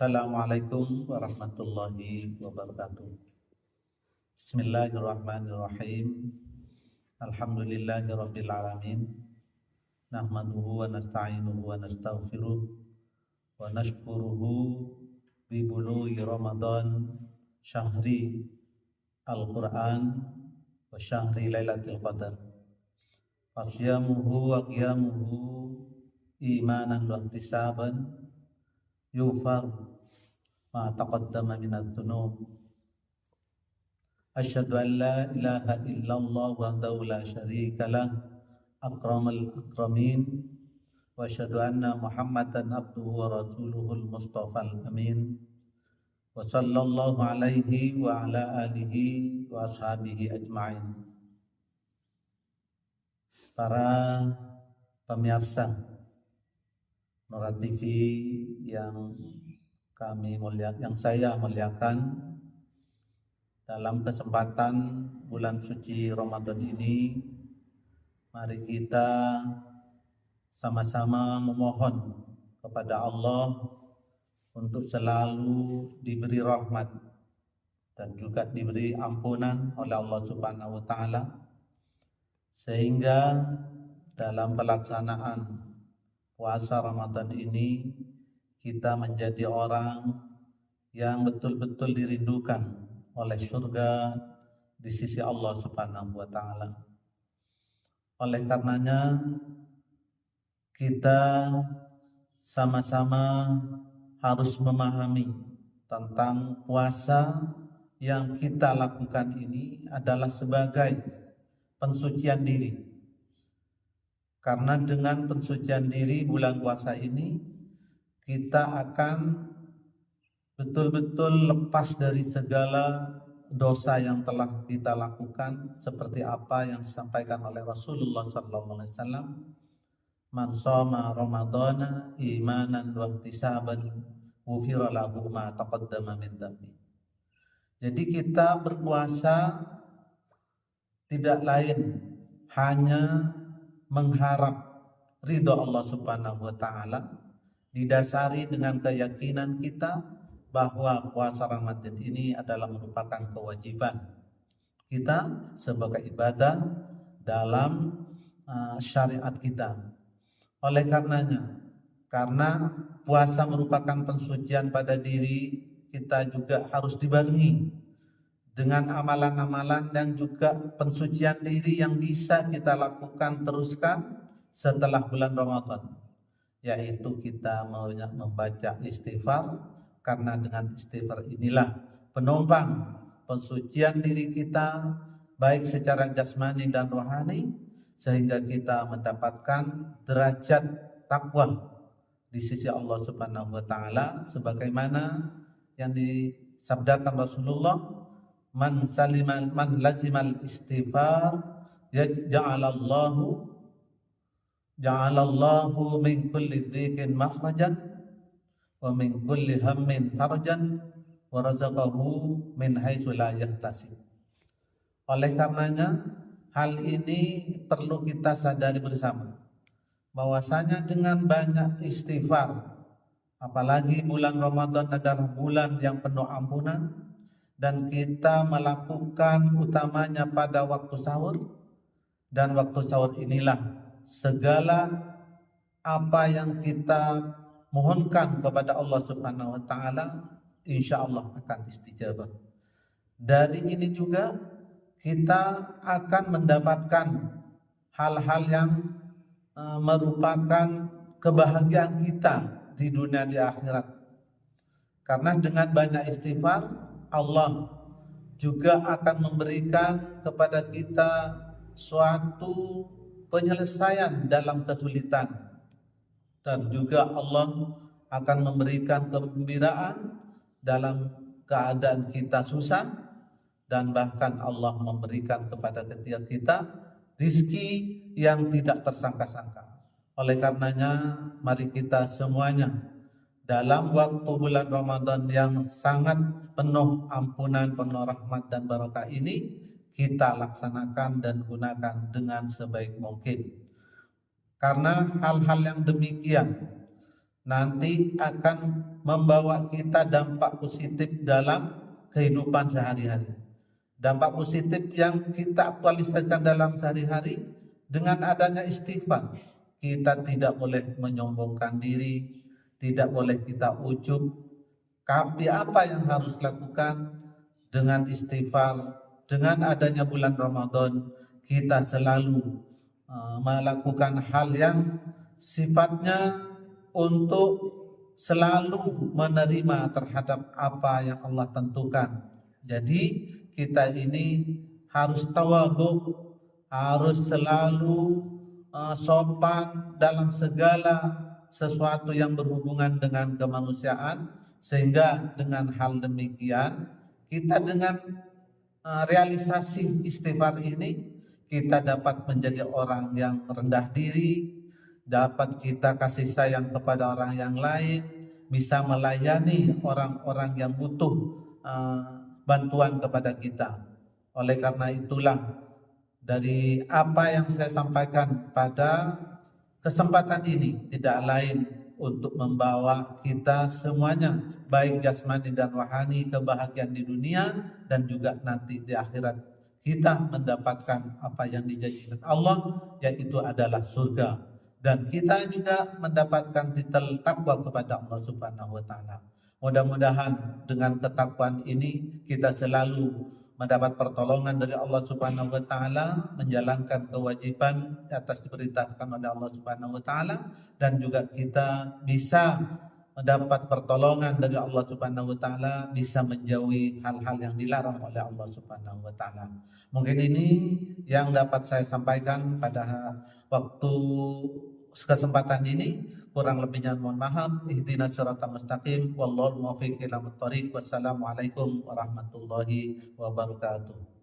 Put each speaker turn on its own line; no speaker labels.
Assalamualaikum warahmatullahi wabarakatuh. Bismillahirrahmanirrahim. Alhamdulillahirabbil alamin. Nahmaduhu wa nasta'inuhu wa nastaghfiruh wa nashkuruhu bi bulugi Ramadan syahri Al-Qur'an wa syahri Lailatul Qadar. Fasyamuhu wa qiyamuhu imanan wa ihtisaban yufar ma taqaddama minadz dzunub. Asyhadu an la ilaha illallah wahdahu la syarikalah akramal akramin wa asyhadu anna Muhammadan abduhu wa rasuluhul mustafal amin wa sallallahu alaihi wa ala alihi wa ashabihi ajma'in. Para pemirsa Nora TV yang saya muliakan, dalam kesempatan bulan suci Ramadan ini, mari kita sama-sama memohon kepada Allah untuk selalu diberi rahmat dan juga diberi ampunan oleh Allah Subhanahu wa Ta'ala, sehingga dalam pelaksanaan puasa Ramadan ini kita menjadi orang yang betul-betul dirindukan oleh surga di sisi Allah Subhanahu wa Ta'ala. Oleh karenanya kita sama-sama harus memahami tentang puasa yang kita lakukan ini adalah sebagai pensucian diri. Karena dengan pensucian diri bulan puasa ini, kita akan betul-betul lepas dari segala dosa yang telah kita lakukan, seperti apa yang disampaikan oleh Rasulullah SAW. Man shoma Ramadana imanan wa ihtisaban ghufira lahu ma taqaddama min dhanbi. Jadi kita berpuasa tidak lain hanya mengharap ridho Allah Subhanahu wa Ta'ala, didasari dengan keyakinan kita bahwa puasa Ramadan ini adalah merupakan kewajiban kita sebagai ibadah dalam syariat kita. Oleh karenanya, karena puasa merupakan pensucian pada diri, kita juga harus dibarengi dengan amalan-amalan dan juga pensucian diri yang bisa kita lakukan teruskan setelah bulan Ramadan, yaitu kita membaca istighfar, karena dengan istighfar inilah penopang pensucian diri kita baik secara jasmani dan rohani, sehingga kita mendapatkan derajat takwa di sisi Allah Subhanahu wa Ta'ala, sebagaimana yang disabdakan Rasulullah, man lazimal istighfar ja'alallahu min kulli dhiqin makhrajan wa min kulli hammin farjan wa razaqahu min haitsu la yahtasib. Oleh karenanya, hal ini perlu kita sadari bersama, bahwasanya dengan banyak istighfar, apalagi bulan Ramadan adalah bulan yang penuh ampunan, dan kita melakukan utamanya pada waktu sahur, dan waktu sahur inilah segala apa yang kita mohonkan kepada Allah Subhanahu wa Ta'ala insya Allah akan istijabah. Dari ini juga kita akan mendapatkan hal-hal yang merupakan kebahagiaan kita di dunia di akhirat. Karena dengan banyak istighfar, Allah juga akan memberikan kepada kita suatu penyelesaian dalam kesulitan, dan juga Allah akan memberikan kegembiraan dalam keadaan kita susah, dan bahkan Allah memberikan kepada kita rizki yang tidak tersangka-sangka. Oleh karenanya, mari kita semuanya dalam waktu bulan Ramadan yang sangat penuh ampunan, penuh rahmat dan barakah ini, kita laksanakan dan gunakan dengan sebaik mungkin. Karena hal-hal yang demikian nanti akan membawa kita dampak positif dalam kehidupan sehari-hari. Dampak positif yang kita aktualisasikan dalam sehari-hari dengan adanya istighfar. Kita tidak boleh menyombongkan diri, tidak boleh kita ujub. Tapi apa yang harus lakukan dengan istighfar, dengan adanya bulan Ramadan, kita selalu melakukan hal yang sifatnya untuk selalu menerima terhadap apa yang Allah tentukan. Jadi kita ini harus tawadhu, harus selalu sopan dalam segala sesuatu yang berhubungan dengan kemanusiaan, sehingga dengan hal demikian kita dengan realisasi istighfar ini kita dapat menjadi orang yang rendah diri, dapat kita kasih sayang kepada orang yang lain, bisa melayani orang-orang yang butuh bantuan kepada kita. Oleh karena itulah dari apa yang saya sampaikan pada kesempatan ini tidak lain untuk membawa kita semuanya baik jasmani dan rohani kebahagiaan di dunia dan juga nanti di akhirat kita mendapatkan apa yang dijanjikan Allah, yaitu adalah surga, dan kita juga mendapatkan titel takwa kepada Allah Subhanahu wa taala. Mudah-mudahan dengan ketakwaan ini kita selalu mendapat pertolongan dari Allah Subhanahu wa taala, menjalankan kewajiban atas diperintahkan oleh Allah Subhanahu wa taala, dan juga kita bisa mendapat pertolongan dari Allah Subhanahu wa taala, bisa menjauhi hal-hal yang dilarang oleh Allah Subhanahu wa taala. Mungkin ini yang dapat saya sampaikan pada waktu kesempatan ini. Kurang lebihnya mohon maaf. Ihdinas siratal mustaqim, wallahul muwaffiq ila thoriq. Wassalamualaikum warahmatullahi wabarakatuh.